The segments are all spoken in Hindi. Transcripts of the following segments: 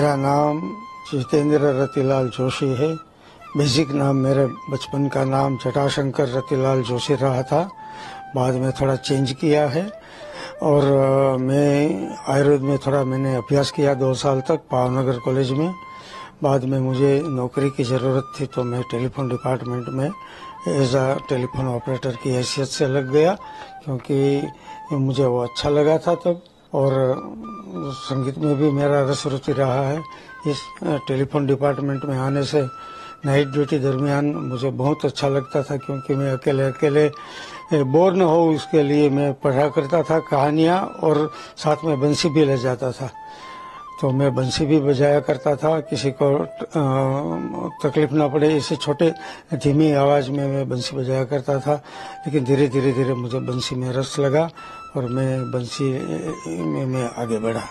मेरा नाम जितेंद्र रतिलाल जोशी है। बेसिक नाम मेरे बचपन का नाम जटाशंकर रतिलाल जोशी रहा था। बाद में थोड़ा चेंज किया है और मैं आयुर्वेद में थोड़ा मैंने अभ्यास किया 2 साल तक भावनगर कॉलेज में। बाद में मुझे नौकरी की ज़रूरत थी तो मैं टेलीफोन डिपार्टमेंट में एज अ टेलीफोन ऑपरेटर की हैसियत से लग गया, क्योंकि मुझे वो अच्छा लगा था तब। और संगीत में भी मेरा रस रुचि रहा है। इस टेलीफोन डिपार्टमेंट में आने से नाइट ड्यूटी दरमियान मुझे बहुत अच्छा लगता था, क्योंकि मैं अकेले अकेले बोर न हो इसके लिए मैं पढ़ा करता था कहानियाँ और साथ में बंसी भी ले जाता था। तो मैं बंसी भी बजाया करता था, किसी को तकलीफ ना पड़े इसे छोटे धीमी आवाज़ में मैं बंसी बजाया करता था। लेकिन धीरे धीरे मुझे बंसी में रस लगा और मैं बंसी में मैं आगे बढ़ा।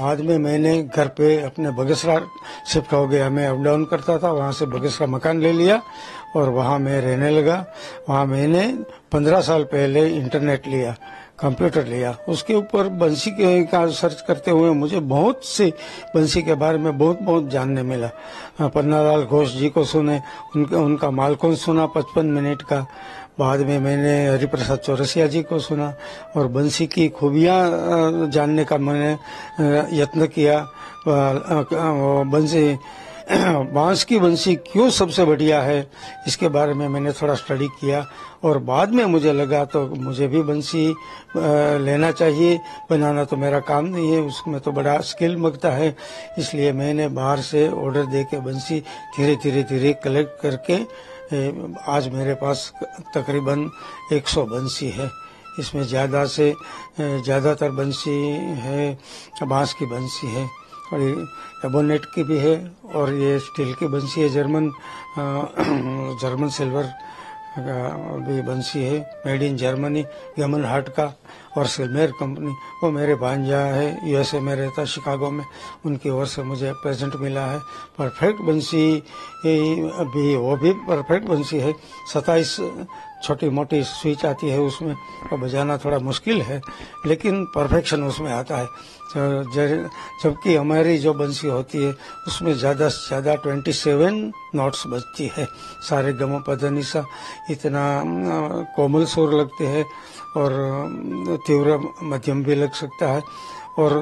बाद में मैंने घर पे अपने बगसरा शिफ्ट हो गया। मैं अप डाउन करता था, वहाँ से बगसरा मकान ले लिया और वहाँ मैं रहने लगा। वहाँ मैंने 15 साल पहले इंटरनेट लिया, कंप्यूटर लिया। उसके ऊपर बंसी का सर्च करते हुए मुझे बहुत सी बंसी के बारे में बहुत जानने मिला। पन्नालाल घोष जी को सुने, उनका मालकौन सुना 55 मिनट का। बाद में मैंने हरिप्रसाद चौरसिया जी को सुना और बंसी की खूबियाँ जानने का मैंने यत्न किया। बंसी बांस की बंसी क्यों सबसे बढ़िया है इसके बारे में मैंने थोड़ा स्टडी किया और बाद में मुझे लगा तो मुझे भी बंसी लेना चाहिए। बनाना तो मेरा काम नहीं है, उसमें तो बड़ा स्किल मांगता है। इसलिए मैंने बाहर से ऑर्डर दे के बंसी धीरे कलेक्ट करके आज मेरे पास तकरीबन 100 बंसी है। इसमें ज़्यादातर बंसी है बांस की बंसी है और ये एबोनेट की भी है और ये स्टील की बंसी है। जर्मन सिल्वर भी बंसी है, made in Germany, gammon heart का और सिल्मेर कंपनी। वो मेरे भांजा है, यूएसए में रहता, शिकागो में, उनकी ओर से मुझे प्रेजेंट मिला है। परफेक्ट बंसी भी, वो भी परफेक्ट बंसी है। 27 छोटी मोटी स्विच आती है उसमें, और बजाना थोड़ा मुश्किल है लेकिन परफेक्शन उसमें आता है। जबकि हमारी जो बंसी होती है उसमें ज़्यादा से ज़्यादा 27 नोट्स बजती है। सारे गम पद निसा, इतना कोमल सुर लगते हैं और तीव्र मध्यम भी लग सकता है। और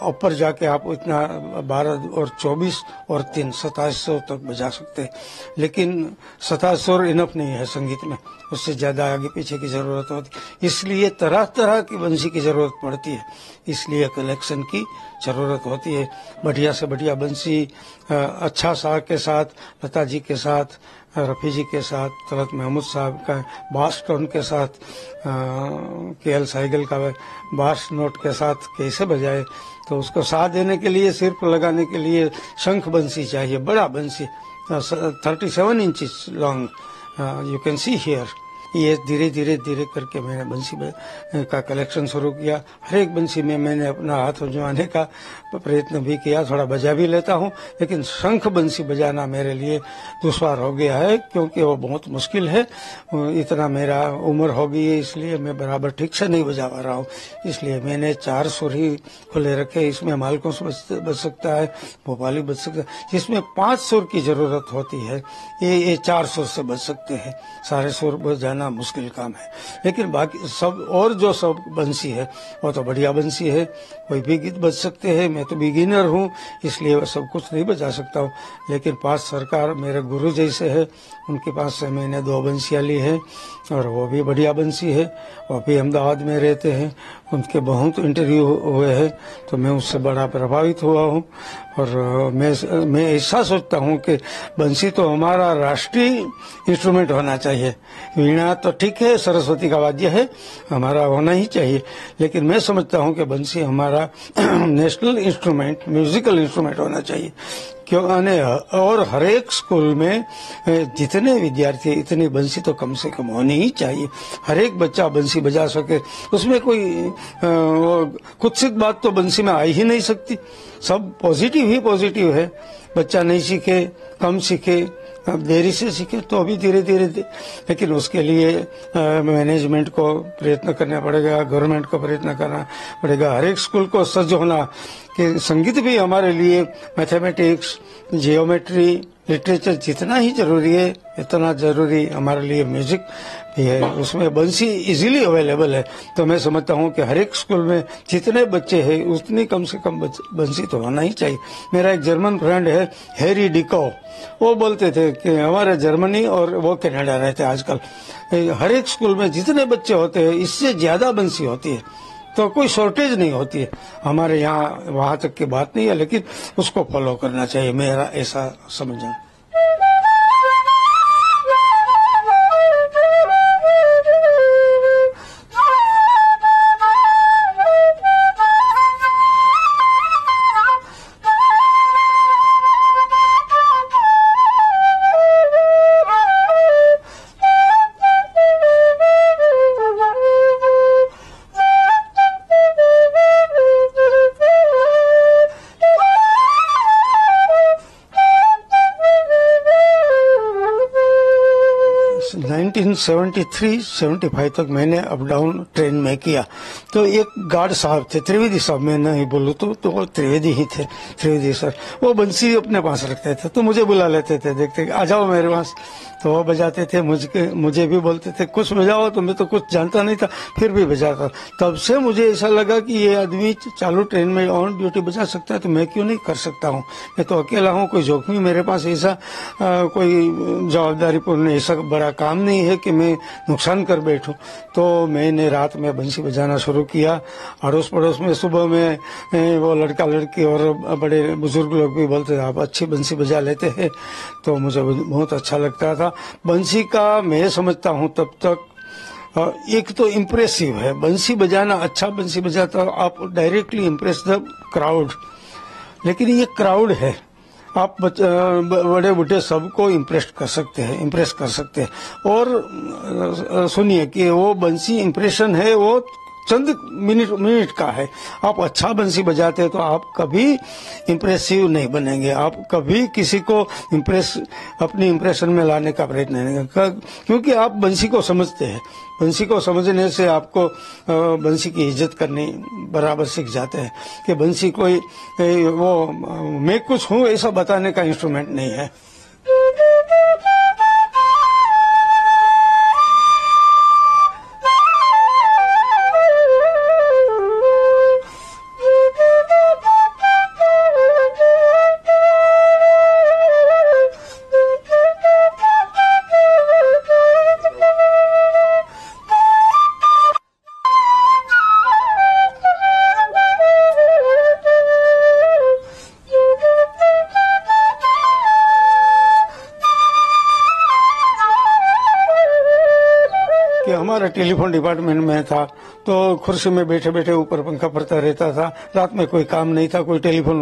ऊपर जाके आप इतना 12 और 24 और 3 2700 तक बजा सकते हैं। लेकिन 2700 इनफ नहीं है संगीत में, उससे ज़्यादा आगे पीछे की ज़रूरत होती। इसलिए तरह तरह की बंसी की ज़रूरत पड़ती है, इसलिए कलेक्शन की ज़रूरत होती है। बढ़िया से बढ़िया बंसी अच्छा सा के साथ, लता जी के साथ, रफ़ी जी के साथ, तलत महमूद साहब का बास टोन के साथ, केएल साइगल का बास नोट के साथ कैसे बजाए। तो उसको साथ देने के लिए, सिर पर लगाने के लिए शंख बंसी चाहिए, बड़ा बंसी 37 inches long, you can see here. ये धीरे करके मैंने बंसी का कलेक्शन शुरू किया। हर एक बंसी में मैंने अपना हाथ आजमाने का प्रयत्न भी किया, थोड़ा बजा भी लेता हूँ। लेकिन शंख बंसी बजाना मेरे लिए दुश्वार हो गया है, क्योंकि वो बहुत मुश्किल है। इतना मेरा उम्र हो गई है, इसलिए मैं बराबर ठीक से नहीं बजा पा रहा हूँ। इसलिए मैंने 4 सुर ही खुले रखे। इसमें मालकोस बज सकता है, भोपाली बज सकता है। जिसमें 5 सुर की जरूरत होती है, ये 4 सुर से बज सकते हैं। सारे सुर बजाना मुश्किल काम है। लेकिन बाकी सब और जो सब बंसी है वो तो बढ़िया बंसी है। कोई भी गीत बज सकते हैं। मैं तो बिगिनर हूँ, इसलिए सब कुछ नहीं बजा सकता हूँ। लेकिन 5 सरकार मेरे गुरु जैसे है, उनके पास से मैंने 2 बंसियाँ ली है और वो भी बढ़िया बंसी है। वो भी अहमदाबाद में रहते हैं, उनके बहुत इंटरव्यू हुए हैं, तो मैं उससे बड़ा प्रभावित हुआ हूँ। और मैं ऐसा सोचता हूँ कि बंसी तो हमारा राष्ट्रीय इंस्ट्रूमेंट होना चाहिए। वीणा तो ठीक है, सरस्वती का वाद्य है, हमारा होना ही चाहिए। लेकिन मैं समझता हूँ कि बंसी हमारा नेशनल इंस्ट्रूमेंट, म्यूजिकल इंस्ट्रूमेंट होना चाहिए। क्यों और हर एक स्कूल में जितने विद्यार्थी इतनी बंसी तो कम से कम होनी ही चाहिए। हर एक बच्चा बंसी बजा सके, उसमें कोई कुत्सित बात तो बंसी में आ ही नहीं सकती। सब पॉजिटिव ही पॉजिटिव है। बच्चा नहीं सीखे, कम सीखे, देरी से सीखे तो अभी धीरे धीरे, लेकिन उसके लिए मैनेजमेंट को प्रयत्न करना पड़ेगा, गवर्नमेंट को प्रयत्न करना पड़ेगा, हर एक स्कूल को सज्ज होना कि संगीत भी हमारे लिए मैथमेटिक्स, जियोमेट्री, लिटरेचर जितना ही जरूरी है इतना जरूरी हमारे लिए म्यूजिक भी है। उसमें बंसी इजीली अवेलेबल है। तो मैं समझता हूँ कि हर एक स्कूल में जितने बच्चे हैं उतनी कम से कम बंसी तो होना ही चाहिए। मेरा एक जर्मन फ्रेंड है हैरी डिको, वो बोलते थे कि हमारे जर्मनी और वो कनाडा रहते आजकल, हर एक स्कूल में जितने बच्चे होते हैं इससे ज्यादा बंसी होती है, तो कोई शॉर्टेज नहीं होती है। हमारे यहाँ वहां तक की बात नहीं है, लेकिन उसको फॉलो करना चाहिए, मेरा ऐसा समझना। इन 73-75 तक मैंने अप डाउन ट्रेन में किया। तो एक गार्ड साहब थे, त्रिवेदी साहब, मैं नहीं बोलूँ तो वो त्रिवेदी ही थे, त्रिवेदी सर। वो बंसी अपने पास रखते थे तो मुझे बुला लेते थे, देखते आ जाओ मेरे पास, तो वो बजाते थे। मुझे भी बोलते थे कुछ बजाओ, तो मैं तो कुछ जानता नहीं था फिर भी बजाता। तब से मुझे ऐसा लगा कि ये आदमी चालू ट्रेन में ऑन ड्यूटी बजा सकता है तो मैं क्यों नहीं कर सकता हूँ। मैं तो अकेला हूँ, कोई जोखमी मेरे पास ऐसा कोई जवाबदारीपूर्ण ऐसा बड़ा काम नहीं है कि मैं नुकसान कर बैठूं। तो मैंने रात में बंसी बजाना शुरू किया। अड़ोस पड़ोस में सुबह में वो लड़का लड़की और बड़े बुजुर्ग लोग भी बोलते थे आप अच्छी बंसी बजा लेते हैं, तो मुझे बहुत अच्छा लगता था। बंसी का मैं समझता हूँ तब तक एक तो इम्प्रेसिव है बंसी बजाना, अच्छा बंसी बजाता आप डायरेक्टली इम्प्रेस द क्राउड। लेकिन ये क्राउड है, आप बड़े बूढ़े सबको इम्प्रेस कर सकते हैं। और सुनिए कि वो बंसी इम्प्रेशन है, वो चंद मिनट का है। आप अच्छा बंसी बजाते हैं तो आप कभी इम्प्रेसिव नहीं बनेंगे, आप कभी किसी को अपनी इम्प्रेशन में लाने का प्रयत्न नहीं करेंगे, क्योंकि आप बंसी को समझते हैं। बंसी को समझने से आपको बंसी की इज्जत करनी बराबर सीख जाते हैं कि बंसी कोई वो मैं कुछ हूँ ऐसा बताने का इंस्ट्रूमेंट नहीं है। हमारा टेलीफोन डिपार्टमेंट में था तो कुर्सी में बैठे बैठे ऊपर पंखा पड़ता रहता था। रात में कोई काम नहीं था, कोई टेलीफोन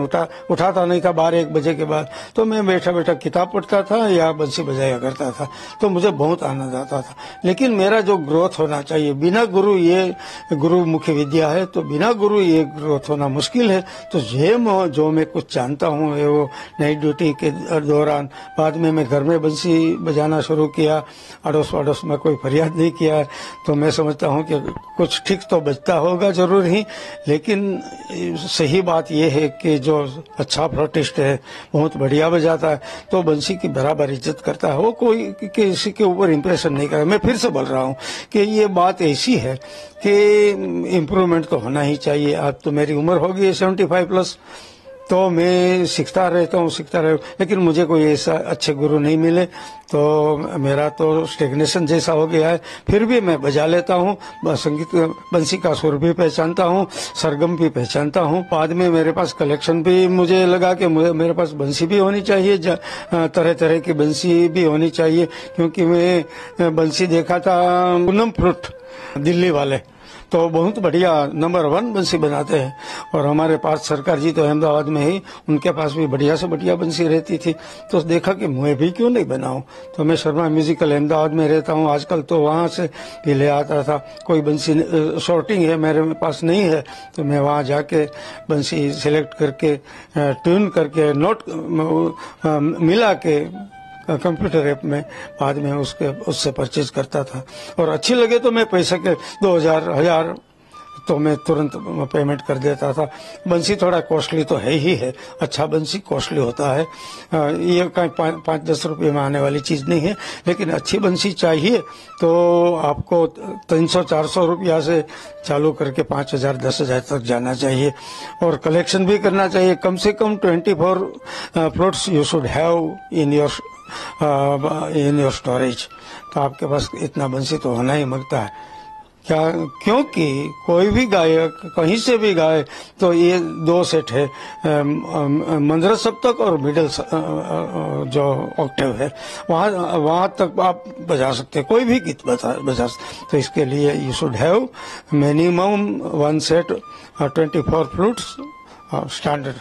उठाता नहीं था 12-1 बजे के बाद, तो मैं बैठा बैठा किताब पढ़ता था या बंसी बजाया करता था। तो मुझे बहुत आनंद आता था। लेकिन मेरा जो ग्रोथ होना चाहिए, बिना गुरु, ये गुरु मुख्य विद्या है, तो बिना गुरु ये ग्रोथ होना मुश्किल है। तो जो मैं कुछ जानता हूँ वो नाइट ड्यूटी के दौरान, बाद में मैं घर में बंसी बजाना शुरू किया, अड़ोस पड़ोस में कोई फरियाद नहीं किया, तो मैं समझता हूँ कि कुछ ठीक तो बजता होगा जरूर ही। लेकिन सही बात यह है कि जो अच्छा फ्लूटिस्ट है, बहुत बढ़िया बजाता है, तो बंसी की बराबर इज्जत करता है, वो कोई किसी के ऊपर इम्प्रेशन नहीं करता। मैं फिर से बोल रहा हूँ कि ये बात ऐसी है कि इम्प्रूवमेंट तो होना ही चाहिए। अब तो मेरी उम्र हो गई है 75+, तो मैं सीखता रहता हूँ, लेकिन मुझे कोई ऐसा अच्छे गुरु नहीं मिले, तो मेरा तो स्टेग्नेशन जैसा हो गया है। फिर भी मैं बजा लेता हूँ, संगीत बंसी का सुर भी पहचानता हूँ, सरगम भी पहचानता हूँ। बाद में मेरे पास कलेक्शन भी, मुझे लगा कि मेरे पास बंसी भी होनी चाहिए, तरह तरह की बंसी भी होनी चाहिए, क्योंकि मैं बंसी देखा था पूनम फ्लूट दिल्ली वाले, तो बहुत बढ़िया नंबर 1 बंसी बनाते हैं। और हमारे पास सरकार जी तो अहमदाबाद में ही, उनके पास भी बढ़िया से बढ़िया बंसी रहती थी। तो देखा कि मैं भी क्यों नहीं बनाऊं। तो मैं शर्मा म्यूजिकल अहमदाबाद में रहता हूं आजकल, तो वहां से भी ले आता था। कोई बंसी शॉर्टिंग है मेरे पास नहीं है, तो मैं वहां जाके बंसी सिलेक्ट करके ट्यून करके नोट मिला के कंप्यूटर ऐप में बाद में उससे परचेज करता था। और अच्छी लगे तो मैं पैसे के 2000 तो मैं तुरंत पेमेंट कर देता था। बंसी थोड़ा कॉस्टली तो है ही है, अच्छा बंसी कॉस्टली होता है। ये कहीं 5-10 रुपये में आने वाली चीज नहीं है, लेकिन अच्छी बंसी चाहिए तो आपको 300-400 रुपया से चालू करके 5000-10,000 तक जाना चाहिए। और कलेक्शन भी करना चाहिए। कम से कम 24 flutes you should have in your storage. तो आपके पास इतना बंसी तो होना ही मांगता है। क्या, क्योंकि कोई भी गायक कहीं से भी गाए तो ये 2 सेट है, मंद्र सप्तक और मिडिल जो ऑक्टेव है, वहां तक आप बजा सकते हैं, कोई भी गीत बजा सकते। तो इसके लिए you should have minimum 1 set 24 flutes standard.